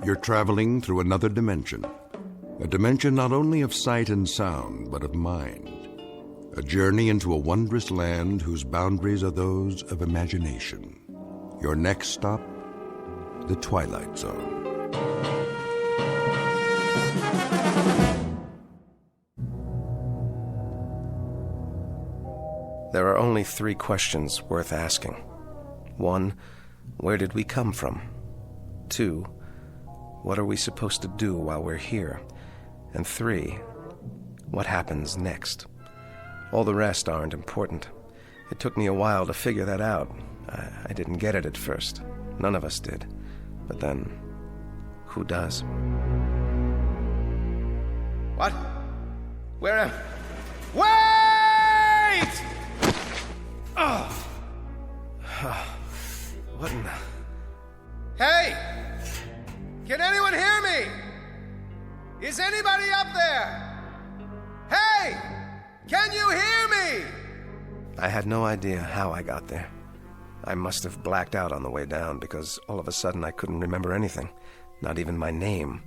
You're traveling through another dimension. A dimension not only of sight and sound, but of mind. A journey into a wondrous land whose boundaries are those of imagination. Your next stop, the Twilight Zone. There are only 3 questions worth asking. 1, where did we come from? 2, what are we supposed to do while we're here? And 3, what happens next? All the rest aren't important. It took me a while to figure that out. I didn't get it at first. None of us did. But then, who does? What? Where am... Wait! Oh. What in the... Hey! Can anyone hear me? Is anybody up there? Hey! Can you hear me? I had no idea how I got there. I must have blacked out on the way down because all of a sudden I couldn't remember anything, not even my name.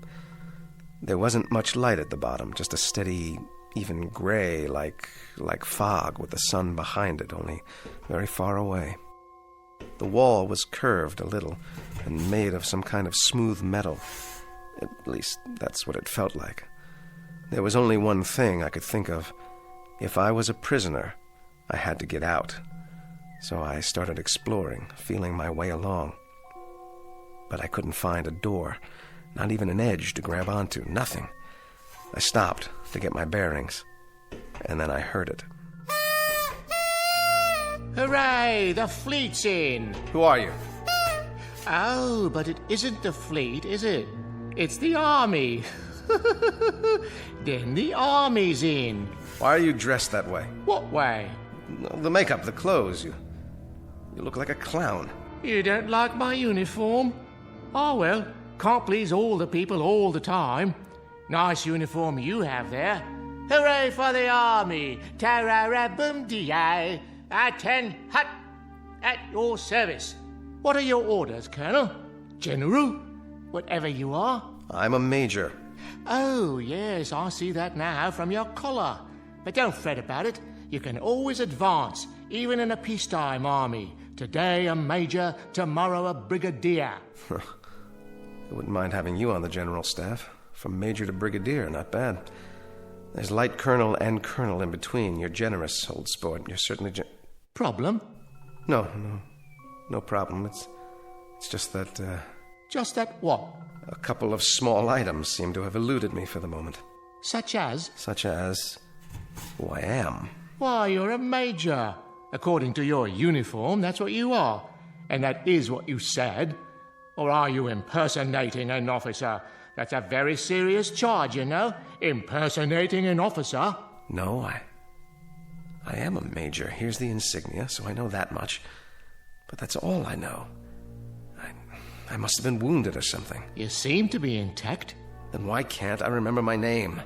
There wasn't much light at the bottom, just a steady, even gray, like fog with the sun behind it, only very far away. The wall was curved a little and made of some kind of smooth metal. At least, that's what it felt like. There was only one thing I could think of. If I was a prisoner, I had to get out. So I started exploring, feeling my way along. But I couldn't find a door, not even an edge to grab onto, nothing. I stopped to get my bearings, and then I heard it. Hooray! The fleet's in! Who are you? Oh, but it isn't the fleet, is it? It's the army. Then the army's in. Why are you dressed that way? What way? The makeup, the clothes. You look like a clown. You don't like my uniform? Oh, well, can't please all the people all the time. Nice uniform you have there. Hooray for the army! Tarara-boom-dee-ay! At-10 hut! At your service. What are your orders, Colonel? General? Whatever you are? I'm a major. Oh, yes, I see that now from your collar. But don't fret about it. You can always advance, even in a peacetime army. Today a major, tomorrow a brigadier. I wouldn't mind having you on the general staff. From major to brigadier, not bad. There's light colonel and colonel in between. You're generous, old sport. You're certainly Problem? No problem. It's just that, Just that what? a couple of small items seem to have eluded me for the moment. Such as? Such as who I am. Why, you're a major. According to your uniform, that's what you are. And that is what you said. Or are you impersonating an officer? That's a very serious charge, you know. Impersonating an officer. No, I am a major. Here's the insignia, so I know that much. But that's all I know. I must have been wounded or something. You seem to be intact. Then why can't I remember my name?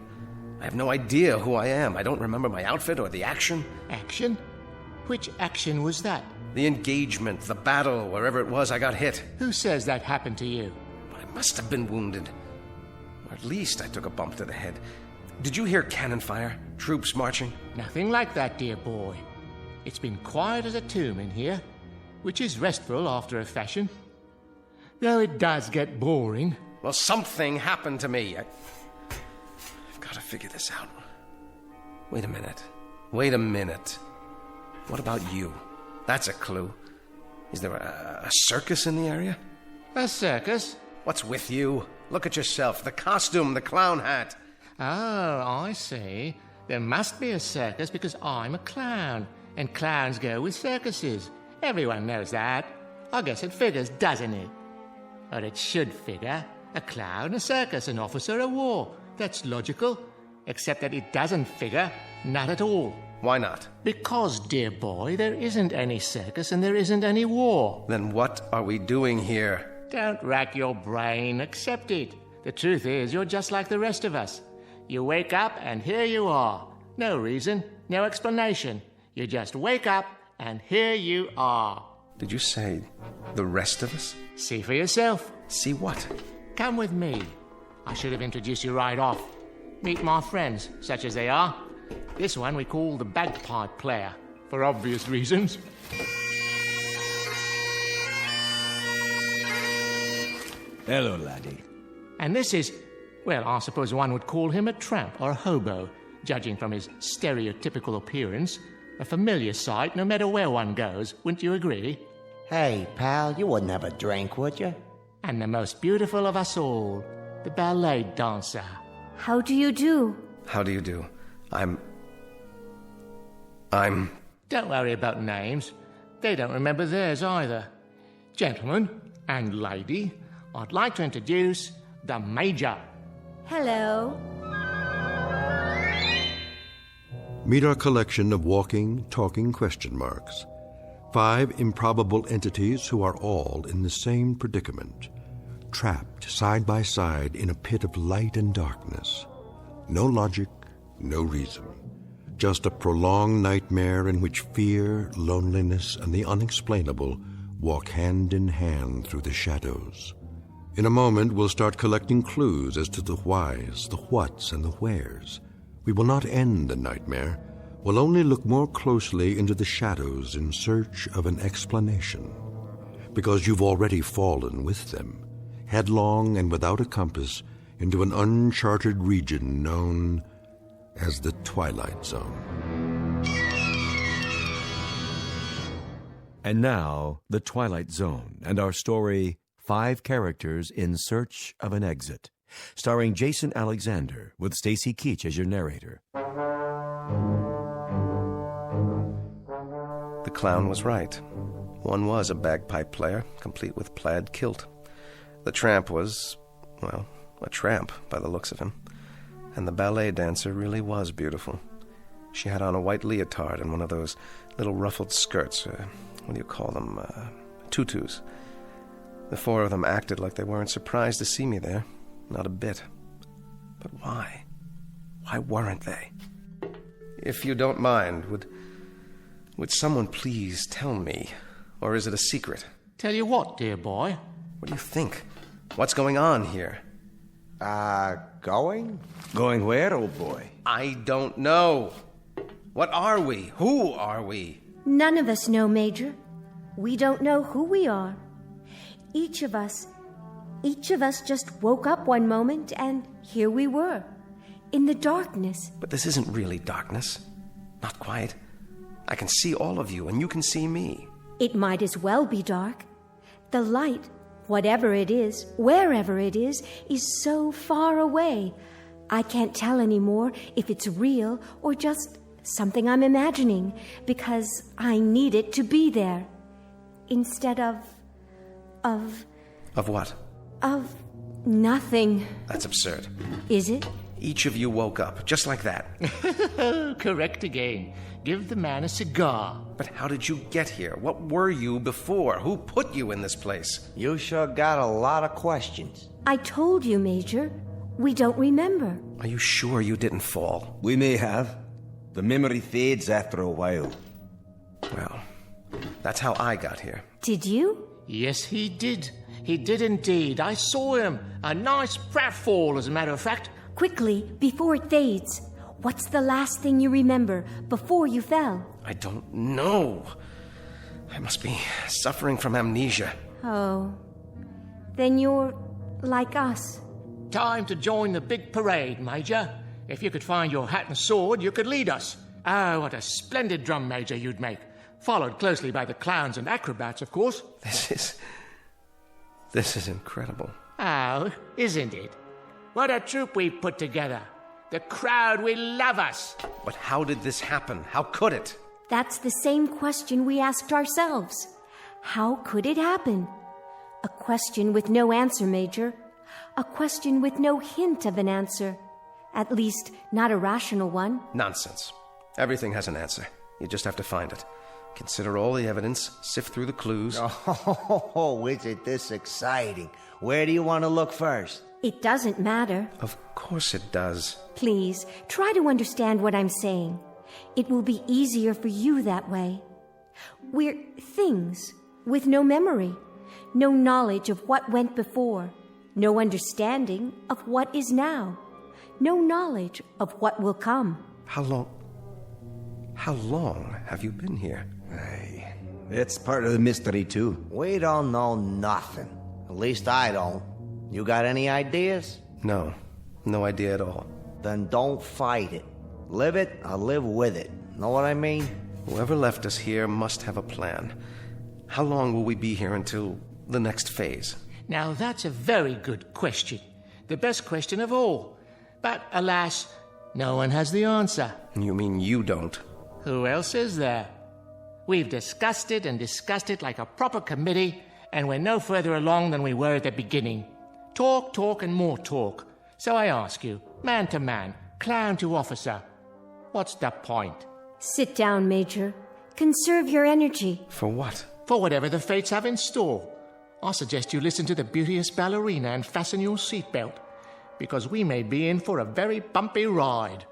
I have no idea who I am. I don't remember my outfit or the action. Action? Which action was that? The engagement, the battle, wherever it was I got hit. Who says that happened to you? I must have been wounded. Or at least I took a bump to the head. Did you hear cannon fire? Troops marching? Nothing like that, dear boy. It's been quiet as a tomb in here, which is restful after a fashion. Though it does get boring. Well, something happened to me. I've got to figure this out. Wait a minute. What about you? That's a clue. Is there a circus in the area? A circus? What's with you? Look at yourself. The costume, the clown hat. Oh, I see. There must be a circus because I'm a clown. And clowns go with circuses. Everyone knows that. I guess it figures, doesn't it? Or it should figure. A clown, a circus, an officer, a war. That's logical. Except that it doesn't figure. Not at all. Why not? Because, dear boy, there isn't any circus and there isn't any war. Then what are we doing here? Don't rack your brain. Accept it. The truth is, you're just like the rest of us. You wake up and here you are. No reason, no explanation. You just wake up and here you are. Did you say the rest of us? See for yourself. See what? Come with me. I should have introduced you right off. Meet my friends, such as they are. This one we call the bagpipe player, for obvious reasons. Hello, laddie. And this is, well, I suppose one would call him a tramp or a hobo, judging from his stereotypical appearance. A familiar sight no matter where one goes, wouldn't you agree? Hey, pal, you wouldn't have a drink, would you? And the most beautiful of us all, the ballet dancer. How do you do? How do you do? I'm... Don't worry about names. They don't remember theirs either. Gentlemen and lady, I'd like to introduce the Major. Hello. Meet our collection of walking, talking question marks. 5 improbable entities who are all in the same predicament, trapped side by side in a pit of light and darkness. No logic, no reason. Just a prolonged nightmare in which fear, loneliness, and the unexplainable walk hand in hand through the shadows. In a moment, we'll start collecting clues as to the whys, the whats, and the wheres. We will not end the nightmare. We'll only look more closely into the shadows in search of an explanation. Because you've already fallen with them, headlong and without a compass, into an uncharted region known as the Twilight Zone. And now, the Twilight Zone, and our story, 5 Characters in Search of an Exit, starring Jason Alexander, with Stacy Keach as your narrator. The clown was right. One was a bagpipe player, complete with plaid kilt. The tramp was, well, a tramp by the looks of him. And the ballet dancer really was beautiful. She had on a white leotard and one of those little ruffled skirts. What do you call them? Tutus. The 4 of them acted like they weren't surprised to see me there. Not a bit. But why? Why weren't they? If you don't mind, would someone please tell me? Or is it a secret? Tell you what, dear boy? What do you think? What's going on here? Going? Going where, old boy? I don't know. What are we? Who are we? None of us know, Major. We don't know who we are. Each of us just woke up one moment and here we were, in the darkness. But this isn't really darkness. Not quite. I can see all of you and you can see me. It might as well be dark. The light, whatever it is, wherever it is so far away. I can't tell anymore if it's real or just something I'm imagining, because I need it to be there. Instead of what? Of nothing. That's absurd. Is it? Each of you woke up, just like that. Correct again. Give the man a cigar. But how did you get here? What were you before? Who put you in this place? You sure got a lot of questions. I told you, Major. We don't remember. Are you sure you didn't fall? We may have. The memory fades after a while. Well, that's how I got here. Did you? Yes, he did. He did indeed. I saw him. A nice pratfall, as a matter of fact. Quickly, before it fades. What's the last thing you remember before you fell? I don't know. I must be suffering from amnesia. Oh. Then you're like us. Time to join the big parade, Major. If you could find your hat and sword, you could lead us. Oh, what a splendid drum major you'd make. Followed closely by the clowns and acrobats, of course. This is incredible. Oh, isn't it? What a troupe we've put together. The crowd will love us. But how did this happen? How could it? That's the same question we asked ourselves. How could it happen? A question with no answer, Major. A question with no hint of an answer. At least, not a rational one. Nonsense. Everything has an answer. You just have to find it. Consider all the evidence, sift through the clues. Oh, is it this exciting? Where do you want to look first? It doesn't matter. Of course it does. Please, try to understand what I'm saying. It will be easier for you that way. We're things with no memory, no knowledge of what went before. no understanding of what is now, no knowledge of what will come. How long have you been here? Aye. It's part of the mystery, too. We don't know nothing. At least I don't. You got any ideas? No idea at all. Then don't fight it. Live it or live with it. Know what I mean? Whoever left us here must have a plan. How long will we be here until the next phase? Now, that's a very good question. The best question of all. But, alas, no one has the answer. You mean you don't? Who else is there? We've discussed it and discussed it like a proper committee, and we're no further along than we were at the beginning. Talk, and more talk. So I ask you, man to man, clown to officer, what's the point? Sit down, Major. Conserve your energy. For what? For whatever the fates have in store. I suggest you listen to the beauteous ballerina and fasten your seatbelt, because we may be in for a very bumpy ride.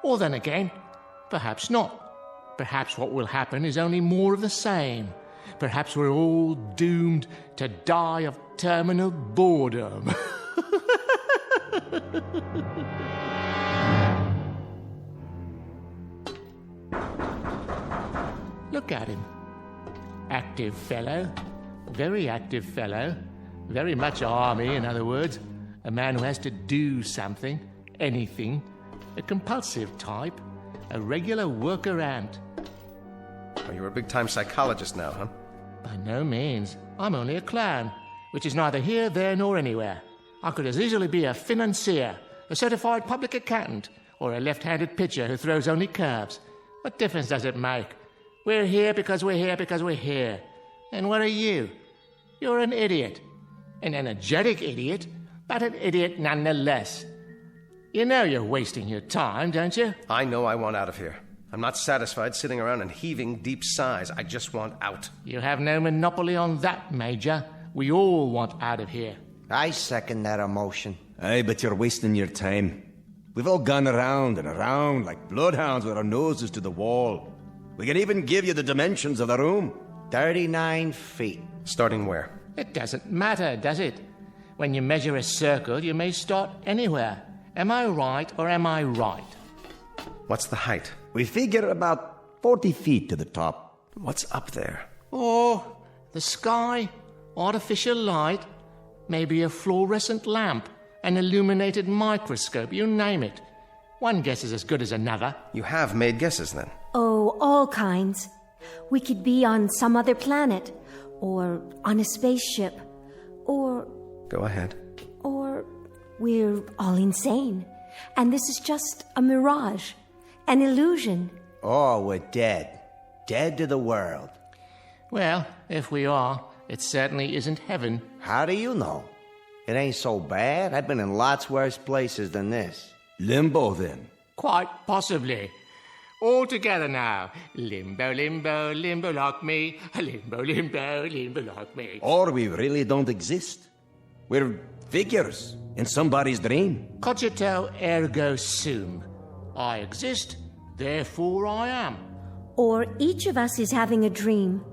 Or then again, perhaps not. Perhaps what will happen is only more of the same. Perhaps we're all doomed to die of terminal boredom. Look at him. Active fellow. Very active fellow. Very much army, in other words. A man who has to do something, anything. A compulsive type. A regular worker ant. Oh, you're a big-time psychologist now, huh? By no means. I'm only a clown, which is neither here, there, nor anywhere. I could as easily be a financier, a certified public accountant, or a left-handed pitcher who throws only curves. What difference does it make? We're here because we're here because we're here. And what are you? You're an idiot. An energetic idiot, but an idiot nonetheless. You know you're wasting your time, don't you? I know I want out of here. I'm not satisfied sitting around and heaving deep sighs. I just want out. You have no monopoly on that, Major. We all want out of here. I second that emotion. Aye, but you're wasting your time. We've all gone around and around like bloodhounds with our noses to the wall. We can even give you the dimensions of the room. 39 feet. Starting where? It doesn't matter, does it? When you measure a circle, you may start anywhere. Am I right or am I right? What's the height? We figure about 40 feet to the top. What's up there? Oh, the sky, artificial light, maybe a fluorescent lamp, an illuminated microscope, you name it. One guess is as good as another. You have made guesses, then? Oh, all kinds. We could be on some other planet, or on a spaceship, or Go ahead. we're all insane. And this is just a mirage, an illusion. Oh, we're dead. Dead to the world. Well, if we are, it certainly isn't heaven. How do you know? It ain't so bad. I've been in lots worse places than this. Limbo, then. Quite possibly. All together now. Limbo, limbo, limbo like me. Limbo, limbo, limbo like me. Or we really don't exist. We're figures in somebody's dream. Cogito ergo sum. I exist, therefore I am. Or each of us is having a dream,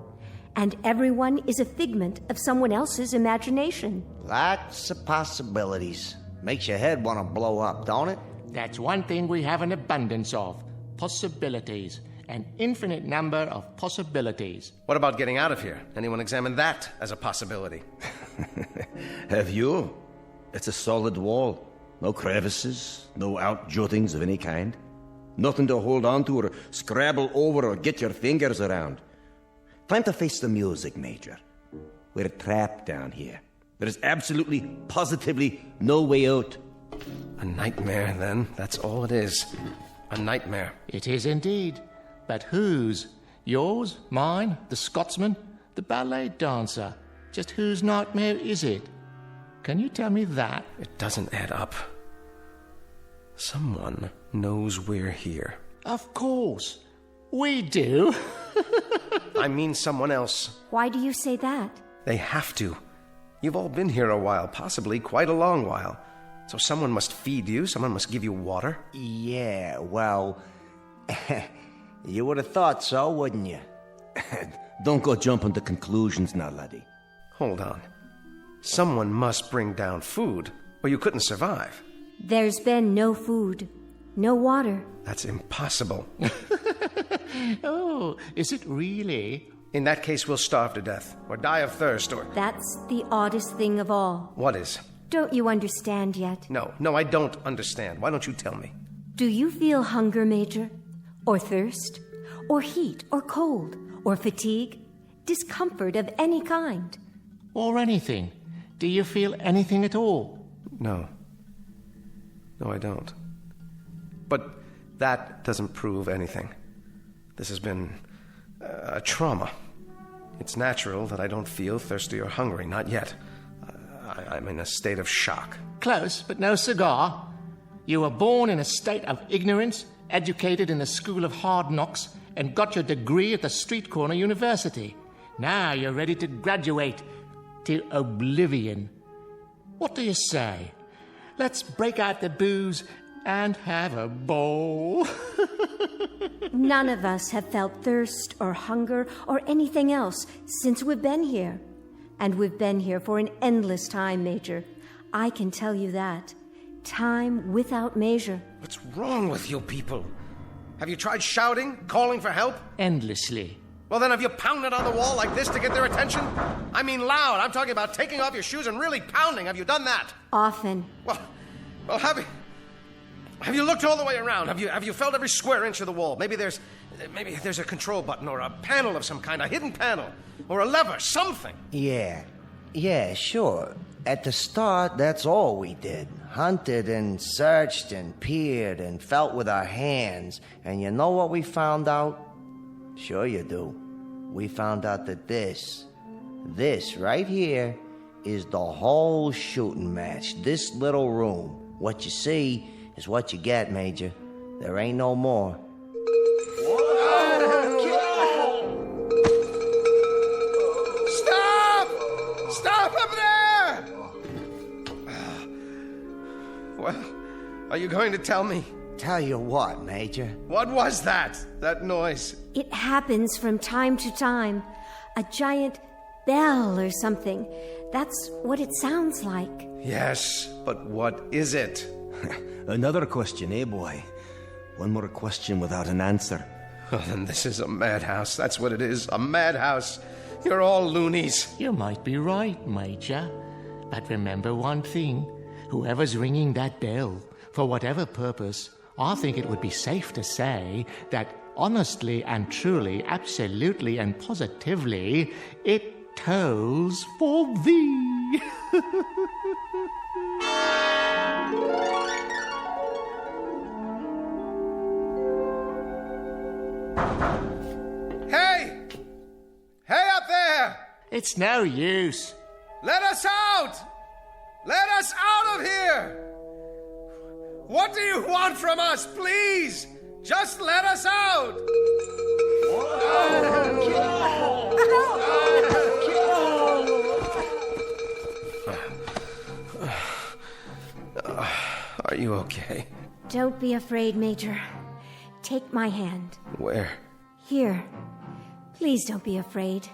and everyone is a figment of someone else's imagination. Lots of possibilities. Makes your head want to blow up, don't it? That's one thing we have an abundance of. Possibilities. An infinite number of possibilities. What about getting out of here? Anyone examine that as a possibility? Have you? It's a solid wall. No crevices, no outjuttings of any kind. Nothing to hold on to or scrabble over or get your fingers around. Time to face the music, Major. We're trapped down here. There's absolutely, positively no way out. A nightmare, then. That's all it is. A nightmare. It is indeed. But whose? Yours? Mine? The Scotsman? The ballet dancer? Just whose nightmare is it? Can you tell me that? It doesn't add up. Someone knows we're here. Of course. We do. I mean someone else. Why do you say that? They have to. You've all been here a while, possibly quite a long while. So someone must feed you, someone must give you water. Yeah, well, you would have thought so, wouldn't you? Don't go jumping to conclusions now, laddie. Hold on. Someone must bring down food, or you couldn't survive. There's been no food, no water. That's impossible. Oh, is it really? In that case, we'll starve to death, or die of thirst, or... That's the oddest thing of all. What is? Don't you understand yet? No, I don't understand. Why don't you tell me? Do you feel hunger, Major? Or thirst? Or heat? Or cold? Or fatigue? Discomfort of any kind? Or anything? Do you feel anything at all? No. No, I don't. But that doesn't prove anything. This has been a trauma. It's natural that I don't feel thirsty or hungry, not yet. I'm in a state of shock. Close, but no cigar. You were born in a state of ignorance, educated in the school of hard knocks, and got your degree at the street corner university. Now you're ready to graduate to oblivion. What do you say? Let's break out the booze and have a bowl. None of us have felt thirst or hunger or anything else since we've been here. And we've been here for an endless time, Major. I can tell you that. Time without measure. What's wrong with you people? Have you tried shouting, calling for help? Endlessly. Well, then have you pounded on the wall like this to get their attention? I mean loud. I'm talking about taking off your shoes and really pounding. Have you done that? Often. Well, have you looked all the way around? Have you felt every square inch of the wall? Maybe there's a control button or a panel of some kind, a hidden panel, or a lever, something. Yeah, sure. At the start, that's all we did. Hunted and searched and peered and felt with our hands. And you know what we found out? Sure you do. We found out that this right here is the whole shooting match. This little room. What you see is what you get, Major. There ain't no more. Stop up there! Well, are you going to tell me? Tell you what, Major. What was that noise? It happens from time to time. A giant bell or something. That's what it sounds like. Yes, but what is it? Another question, eh, boy? One more question without an answer. Oh, then this is a madhouse. That's what it is, a madhouse. You're all loonies. You might be right, Major. But remember one thing. Whoever's ringing that bell, for whatever purpose, I think it would be safe to say that honestly and truly, absolutely and positively, it tolls for thee. Hey! Hey up there! It's no use. Let us out! Let us out of here! What do you want from us, please? Just let us out! Are you okay? Don't be afraid, Major. Take my hand. Where? Here. Please don't be afraid.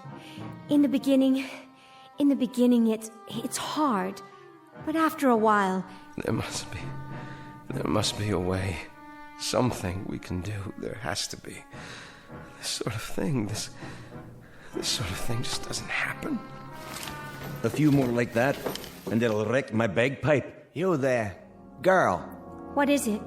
In the beginning, it's hard. But after a while... There must be a way. Something we can do. There has to be. This sort of thing just doesn't happen. A few more like that, and it'll wreck my bagpipe. You there. Girl, What is it?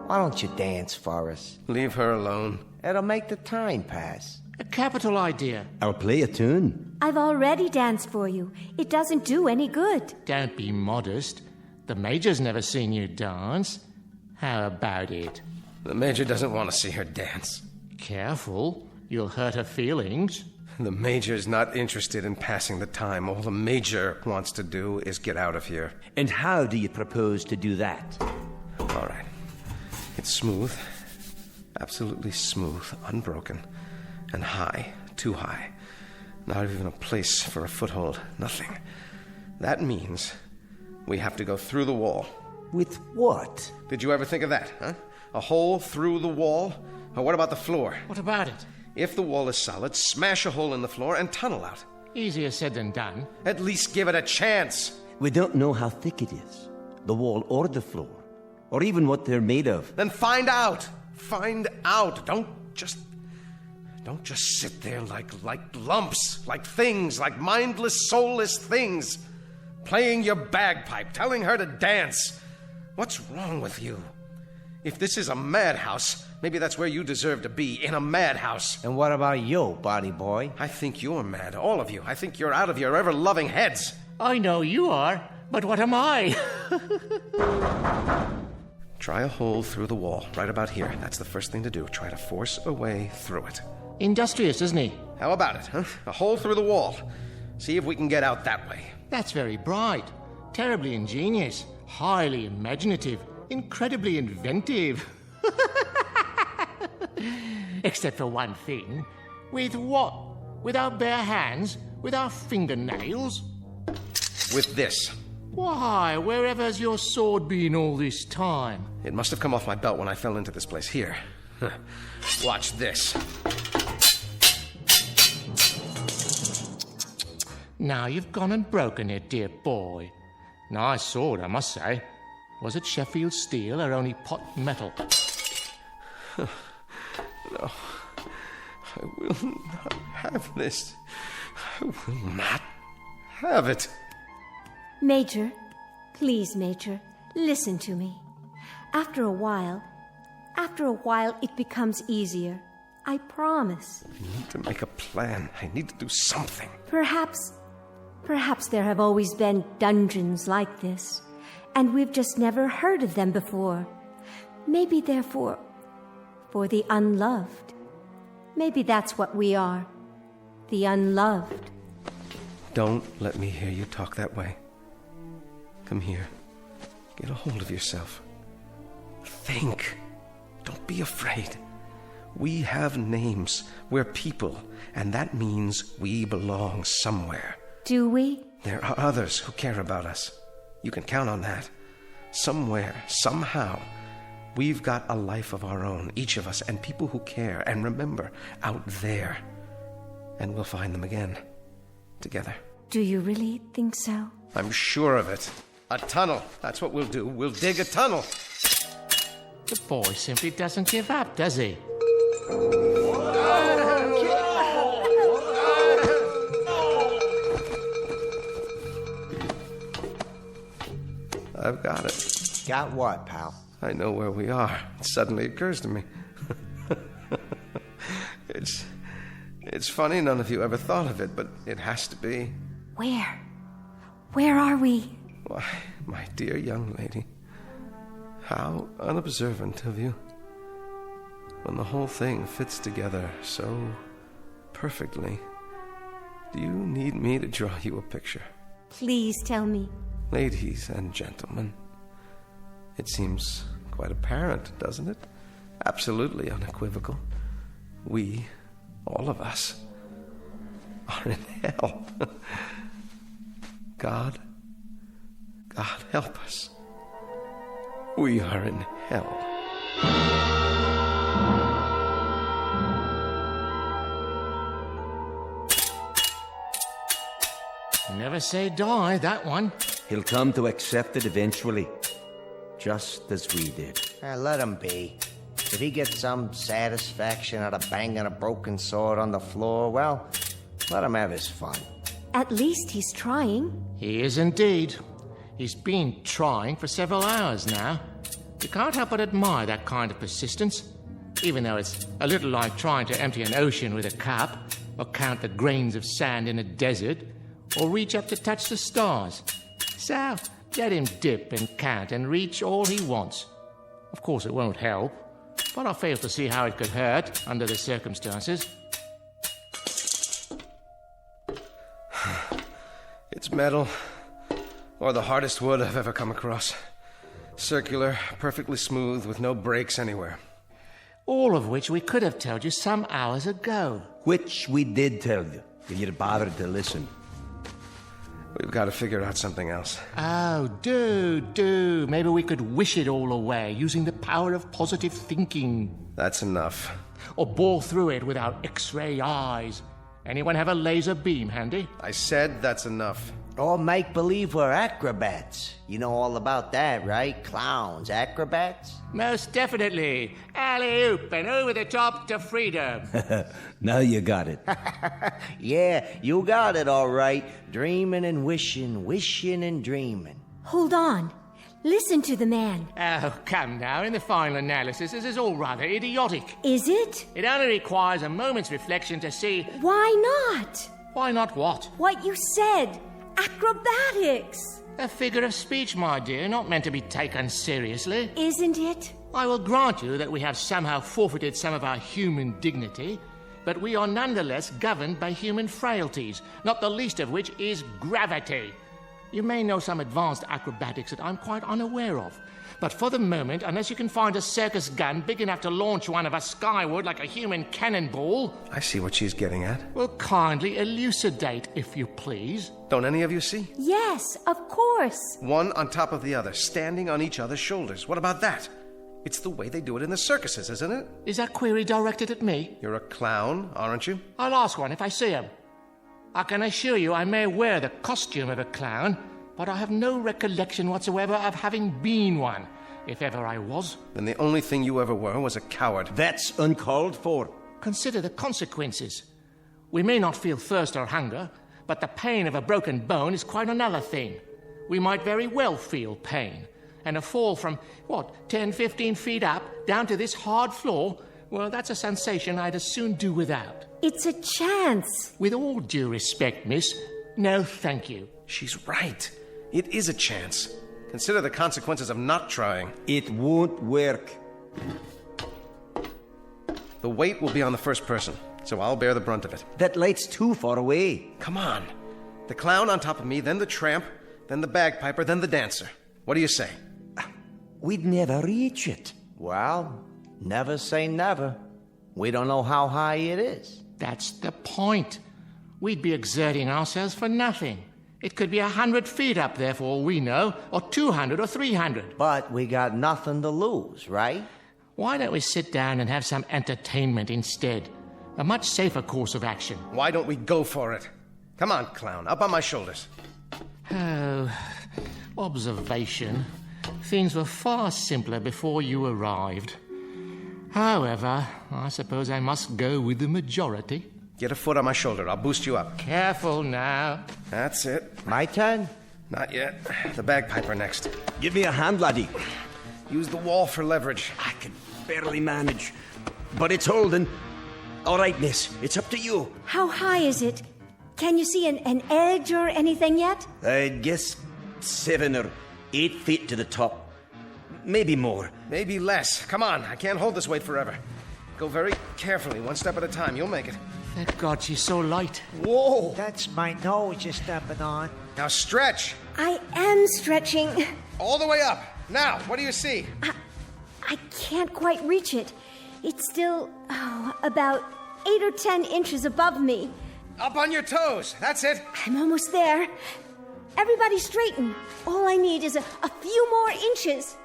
why don't you dance for us? Leave her alone. It'll make the time pass. A capital idea. I'll play a tune. I've already danced for you. It doesn't do any good. Don't be modest. The Major's never seen you dance. How about it? The Major doesn't want to see her dance. Careful. You'll hurt her feelings. The Major's not interested in passing the time. All the Major wants to do is get out of here. And how do you propose to do that? All right. It's smooth. Absolutely smooth. Unbroken. And high. Too high. Not even a place for a foothold. Nothing. That means we have to go through the wall. With what? Did you ever think of that, huh? A hole through the wall? Or what about the floor? What about it? If the wall is solid, smash a hole in the floor and tunnel out. Easier said than done. At least give it a chance. We don't know how thick it is, the wall or the floor, or even what they're made of. Then find out. Find out. Don't just sit there like lumps, like things, like mindless, soulless things, playing your bagpipe, telling her to dance. What's wrong with you? If this is a madhouse, maybe that's where you deserve to be, in a madhouse. And what about you, body boy? I think you're mad, all of you. I think you're out of your ever-loving heads. I know you are, but what am I? Try a hole through the wall, right about here. That's the first thing to do. Try to force a way through it. Industrious, isn't he? How about it, huh? A hole through the wall. See if we can get out that way. That's very bright, terribly ingenious, highly imaginative, incredibly inventive. Except for one thing. With what? With our bare hands? With our fingernails? With this. Why, wherever's your sword been all this time? It must have come off my belt when I fell into this place. Here. Watch this. Now you've gone and broken it, dear boy. Nice sword, I must say. Was it Sheffield steel or only pot metal? No. I will not have this. I will not have it. Major, please, Major, listen to me. After a while, it becomes easier. I promise. I need to make a plan. I need to do something. Perhaps there have always been dungeons like this, and we've just never heard of them before. Maybe they're for the unloved. Maybe that's what we are. The unloved. Don't let me hear you talk that way. Come here. Get a hold of yourself. Think. Don't be afraid. We have names. We're people, and that means we belong somewhere. Do we? There are others who care about us. You can count on that. Somewhere, somehow, we've got a life of our own, each of us, and people who care and remember out there. And we'll find them again, together. Do you really think so? I'm sure of it. A tunnel. That's what we'll do. We'll dig a tunnel. The boy simply doesn't give up, does he? I've got it. Got what, pal? I know where we are. It suddenly occurs to me. It's funny none of you ever thought of it, but it has to be. Where? Where are we? Why, my dear young lady, how unobservant of you. When the whole thing fits together so perfectly, do you need me to draw you a picture? Please tell me. Ladies and gentlemen, it seems quite apparent, doesn't it? Absolutely unequivocal. We, all of us, are in hell. God help us. We are in hell. Never say die, that one. He'll come to accept it eventually, just as we did. Let him be. If he gets some satisfaction out of banging a broken sword on the floor, well, let him have his fun. At least he's trying. He is indeed. He's been trying for several hours now. You can't help but admire that kind of persistence, even though it's a little like trying to empty an ocean with a cup, or count the grains of sand in a desert, or reach up to touch the stars. So, let him dip and count and reach all he wants. Of course, it won't help, but I fail to see how it could hurt under the circumstances. It's metal, or the hardest wood I've ever come across. Circular, perfectly smooth, with no breaks anywhere. All of which we could have told you some hours ago. Which we did tell you, if you'd bothered to listen. We've got to figure out something else. Oh, do. Maybe we could wish it all away using the power of positive thinking. That's enough. Or bore through it with our X-ray eyes. Anyone have a laser beam handy? I said that's enough. Or make believe we're acrobats. You know all about that, right? Clowns, acrobats? Most definitely. Alley-oop and over the top to freedom. Now you got it. Yeah, you got it all right. Dreaming and wishing, wishing and dreaming. Hold on. Listen to the man. Oh, come now. In the final analysis, this is all rather idiotic. Is it? It only requires a moment's reflection to see... Why not? Why not what? What you said. Acrobatics. A figure of speech, my dear, not meant to be taken seriously. Isn't it? I will grant you that we have somehow forfeited some of our human dignity, but we are nonetheless governed by human frailties, not the least of which is gravity. You may know some advanced acrobatics that I'm quite unaware of, but for the moment, unless you can find a circus gun big enough to launch one of us skyward like a human cannonball... I see what she's getting at. Well, kindly elucidate, if you please. Don't any of you see? Yes, of course. One on top of the other, standing on each other's shoulders. What about that? It's the way they do it in the circuses, isn't it? Is that query directed at me? You're a clown, aren't you? I'll ask one if I see him. I can assure you I may wear the costume of a clown, but I have no recollection whatsoever of having been one, if ever I was. Then the only thing you ever were was a coward. That's uncalled for. Consider the consequences. We may not feel thirst or hunger, but the pain of a broken bone is quite another thing. We might very well feel pain. And a fall from, 10, 15 feet up, down to this hard floor, well, that's a sensation I'd as soon do without. It's a chance. With all due respect, miss, no thank you. She's right. It is a chance. Consider the consequences of not trying. It won't work. The weight will be on the first person, so I'll bear the brunt of it. That light's too far away. Come on. The clown on top of me, then the tramp, then the bagpiper, then the dancer. What do you say? We'd never reach it. Well, never say never. We don't know how high it is. That's the point. We'd be exerting ourselves for nothing. It could be 100 feet up there for all we know, or 200 or 300. But we got nothing to lose, right? Why don't we sit down and have some entertainment instead? A much safer course of action. Why don't we go for it? Come on, clown, up on my shoulders. Oh, observation. Things were far simpler before you arrived. However, I suppose I must go with the majority. Get a foot on my shoulder, I'll boost you up. Careful now. That's it. My turn? Not yet. The bagpiper next. Give me a hand, laddie. Use the wall for leverage. I can barely manage, but it's holding. All right, miss, it's up to you. How high is it? Can you see an edge or anything yet? I'd guess 7 or 8 feet to the top. Maybe more. Maybe less. Come on, I can't hold this weight forever. Go very carefully, one step at a time. You'll make it. Thank God she's so light. Whoa! That's my nose you're stepping on. Now stretch. I am stretching. All the way up. Now, what do you see? I can't quite reach it. It's still, about 8 or 10 inches above me. Up on your toes. That's it. I'm almost there. Everybody straighten. All I need is a few more inches.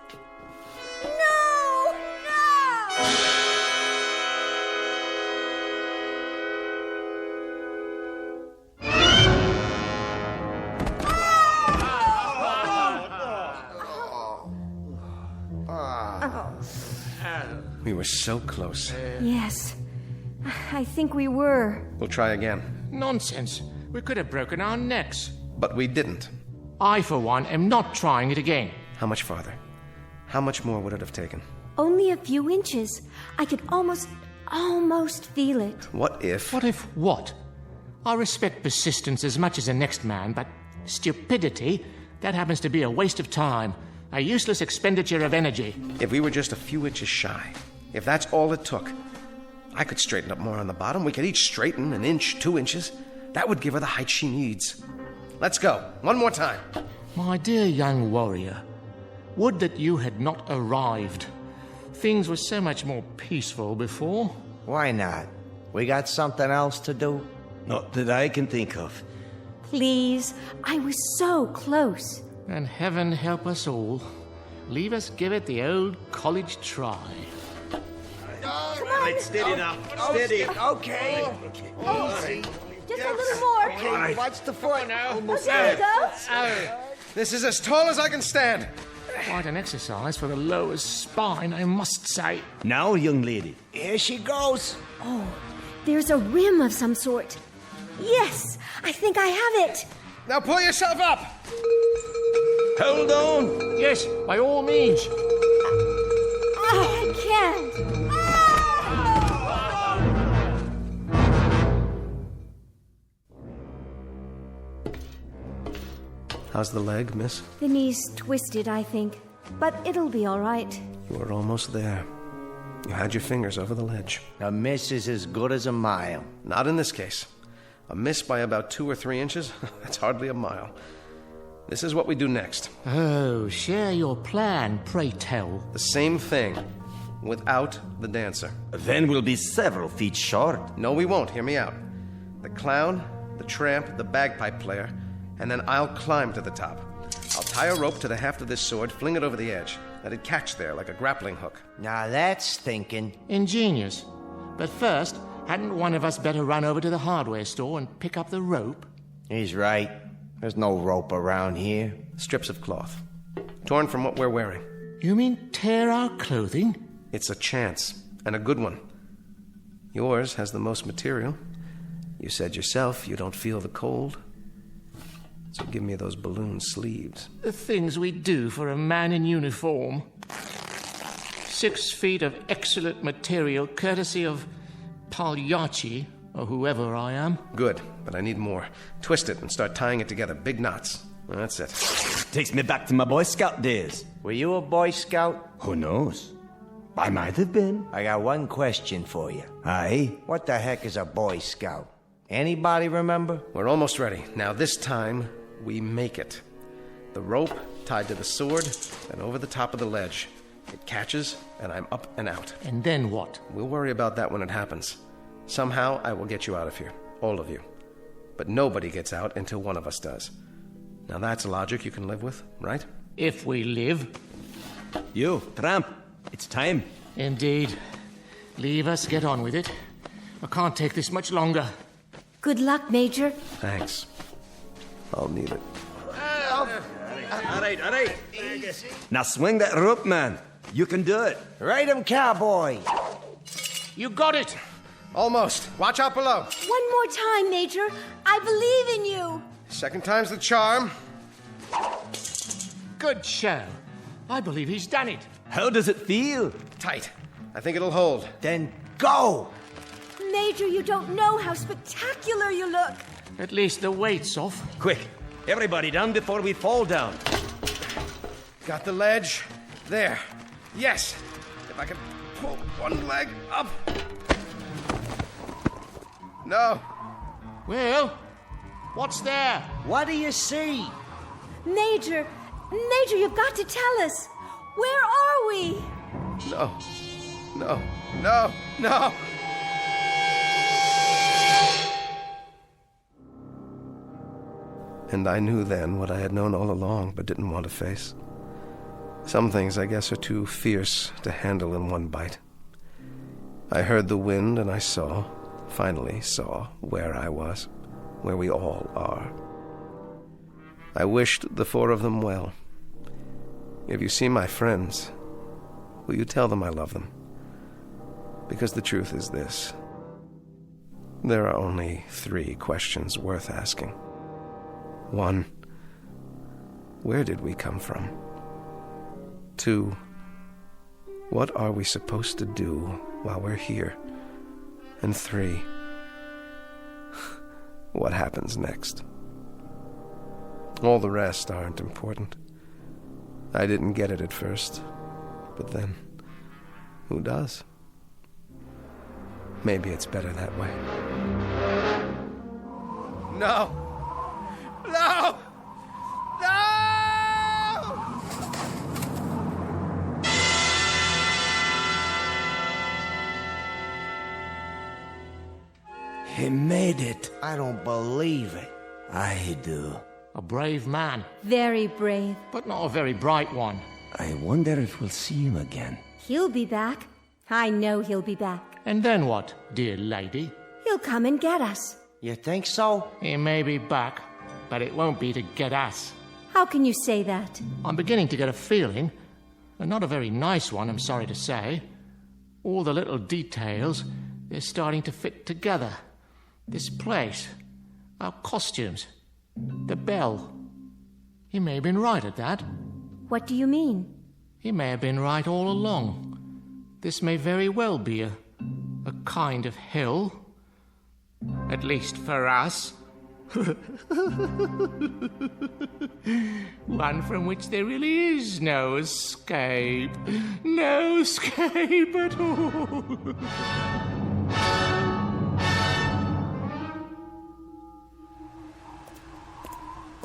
No! No! We were so close. Yes, I think we were. We'll try again. Nonsense. We could have broken our necks. But we didn't. I, for one, am not trying it again. How much farther? How much more would it have taken? Only a few inches. I could almost feel it. What if... What if what? I respect persistence as much as the next man, but stupidity, that happens to be a waste of time. A useless expenditure of energy. If we were just a few inches shy, if that's all it took, I could straighten up more on the bottom. We could each straighten an inch, 2 inches. That would give her the height she needs. Let's go. One more time. My dear young warrior, would that you had not arrived. Things were so much more peaceful before. Why not? We got something else to do? Not that I can think of. Please, I was so close. And heaven help us all. Leave us give it the old college try. Right, steady now. Steady. Okay. Easy. Just a little more. Okay, watch the foot. There we go. This is as tall as I can stand. Quite an exercise for the lower spine, I must say. Now, young lady. Here she goes. Oh, there's a rim of some sort. Yes, I think I have it. Now pull yourself up. Hold on. Yes, by all means. I can't. How's the leg, miss? The knee's twisted, I think. But it'll be all right. You were almost there. You had your fingers over the ledge. A miss is as good as a mile. Not in this case. A miss by about 2 or 3 inches? That's hardly a mile. This is what we do next. Oh, share your plan, pray tell. The same thing, without the dancer. Then we'll be several feet short. No, we won't. Hear me out. The clown, the tramp, the bagpipe player, and then I'll climb to the top. I'll tie a rope to the haft of this sword, fling it over the edge. Let it catch there like a grappling hook. Now that's thinking. Ingenious. But first, hadn't one of us better run over to the hardware store and pick up the rope? He's right. There's no rope around here. Strips of cloth, torn from what we're wearing. You mean tear our clothing? It's a chance, and a good one. Yours has the most material. You said yourself you don't feel the cold. So give me those balloon sleeves. The things we do for a man in uniform. 6 feet of excellent material, courtesy of Pagliacci, or whoever I am. Good, but I need more. Twist it and start tying it together. Big knots. That's it. Takes me back to my Boy Scout days. Were you a Boy Scout? Who knows? I might have been. I got one question for you. Aye. What the heck is a Boy Scout? Anybody remember? We're almost ready. Now this time, we make it. The rope tied to the sword and over the top of the ledge. It catches, and I'm up and out. And then what? We'll worry about that when it happens. Somehow, I will get you out of here. All of you. But nobody gets out until one of us does. Now that's logic you can live with, right? If we live. You, tramp. It's time. Indeed. Leave us get on with it. I can't take this much longer. Good luck, Major. Thanks. I'll need it. All right. Now swing that rope, man. You can do it. Ride 'em, cowboy. You got it! Almost. Watch out below. One more time, Major. I believe in you. Second time's the charm. Good show. I believe he's done it. How does it feel? Tight. I think it'll hold. Then go. Major, you don't know how spectacular you look. At least the weight's off. Quick, everybody down before we fall down. Got the ledge. There. Yes. If I can pull one leg up. No. Well, what's there? What do you see? Major, you've got to tell us. Where are we? No. No. And I knew then what I had known all along but didn't want to face. Some things, I guess, are too fierce to handle in one bite. I heard the wind and I finally saw where I was, where we all are. I wished the 4 of them well. If you see my friends, will you tell them I love them? Because the truth is this. There are only 3 questions worth asking. 1, where did we come from? 2, what are we supposed to do while we're here? And 3, what happens next? All the rest aren't important. I didn't get it at first, but then, who does? Maybe it's better that way. No! No! No! He made it. I don't believe it. I do. A brave man, Very brave. but not a very bright one. I wonder if we'll see him again. He'll be back. I know he'll be back. And then what, dear lady? He'll come and get us. You think so? He may be back, but it won't be to get us. How can you say that? I'm beginning to get a feeling, and not a very nice one, I'm sorry to say. All the little details, they're starting to fit together. This place, our costumes, the bell. He may have been right at that. What do you mean? He may have been right all along. This may very well be a kind of hill. At least for us. One from which there really is no escape. No escape at all.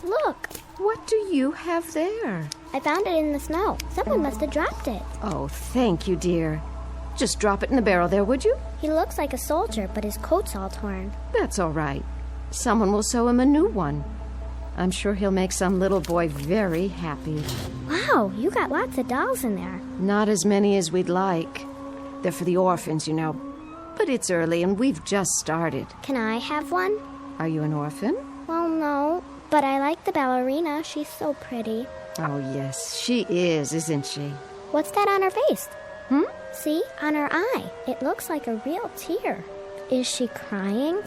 Look, What do you have there? I found it in the snow. Someone must have dropped it. Oh, thank you, dear. Just drop it in the barrel there, would you? He looks like a soldier, but his coat's all torn. That's all right. Someone will sew him a new one. I'm sure he'll make some little boy very happy. Wow, you got lots of dolls in there. Not as many as we'd like. They're for the orphans, you know. But it's early and we've just started. Can I have one? Are you an orphan? Well, no, but I like the ballerina. She's so pretty. Oh, yes, she is, isn't she? What's that on her face? See, on her eye. It looks like a real tear. Is she crying?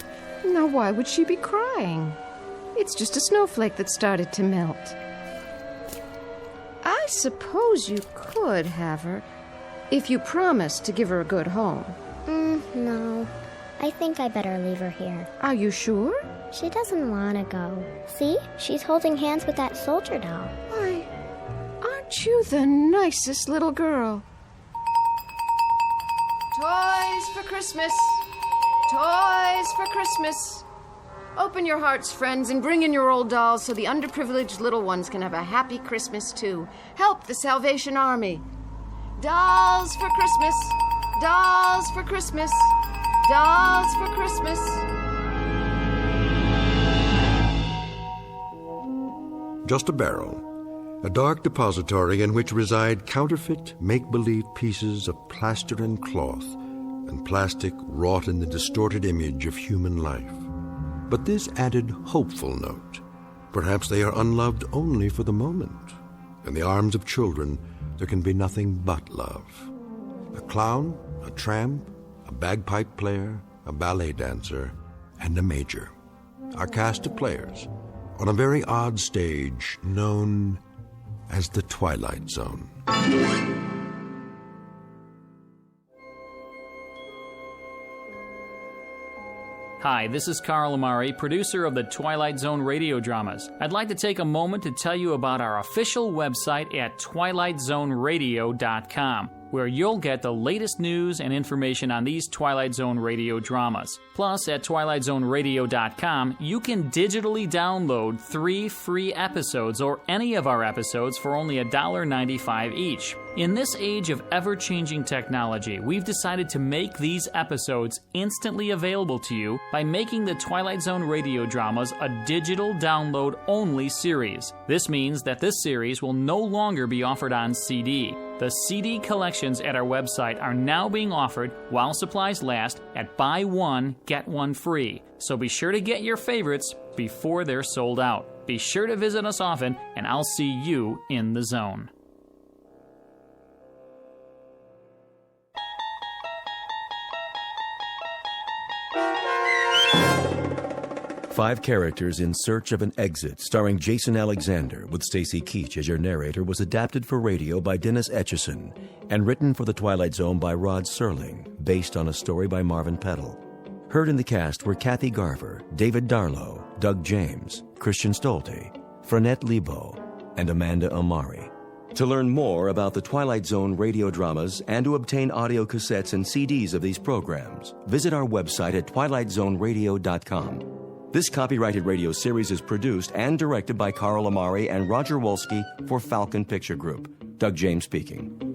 Now, why would she be crying? It's just a snowflake that started to melt. I suppose you could have her, if you promised to give her a good home. No. I think I better leave her here. Are you sure? She doesn't want to go. See? She's holding hands with that soldier doll. Why, aren't you the nicest little girl? Toys for Christmas! Toys for Christmas! Open your hearts, friends, and bring in your old dolls so the underprivileged little ones can have a happy Christmas, too. Help the Salvation Army. Dolls for Christmas! Dolls for Christmas! Dolls for Christmas! Just a barrel, a dark depository in which reside counterfeit, make-believe pieces of plaster and cloth and plastic wrought in the distorted image of human life. But this added hopeful note. Perhaps they are unloved only for the moment. In the arms of children, there can be nothing but love. A clown, a tramp, a bagpipe player, a ballet dancer, and a major. Our cast of players on a very odd stage known as the Twilight Zone. Hi, this is Carl Amari, producer of the Twilight Zone radio dramas. I'd like to take a moment to tell you about our official website at twilightzoneradio.com, where you'll get the latest news and information on these Twilight Zone radio dramas. Plus, at twilightzoneradio.com, you can digitally download 3 free episodes or any of our episodes for only $1.95 each. In this age of ever-changing technology, we've decided to make these episodes instantly available to you by making the Twilight Zone radio dramas a digital download-only series. This means that this series will no longer be offered on CD. The CD collections at our website are now being offered while supplies last at buy one, get one free. So be sure to get your favorites before they're sold out. Be sure to visit us often, and I'll see you in the zone. Five Characters in Search of an Exit, starring Jason Alexander, with Stacy Keach as your narrator, was adapted for radio by Dennis Etchison and written for The Twilight Zone by Rod Serling, based on a story by Marvin Peddle. Heard in the cast were Kathy Garver, David Darlow, Doug James, Christian Stolte, Frenette Lebo, and Amanda Amari. To learn more about the Twilight Zone radio dramas and to obtain audio cassettes and CDs of these programs, visit our website at twilightzoneradio.com. This copyrighted radio series is produced and directed by Carl Amari and Roger Wolski for Falcon Picture Group. Doug James speaking.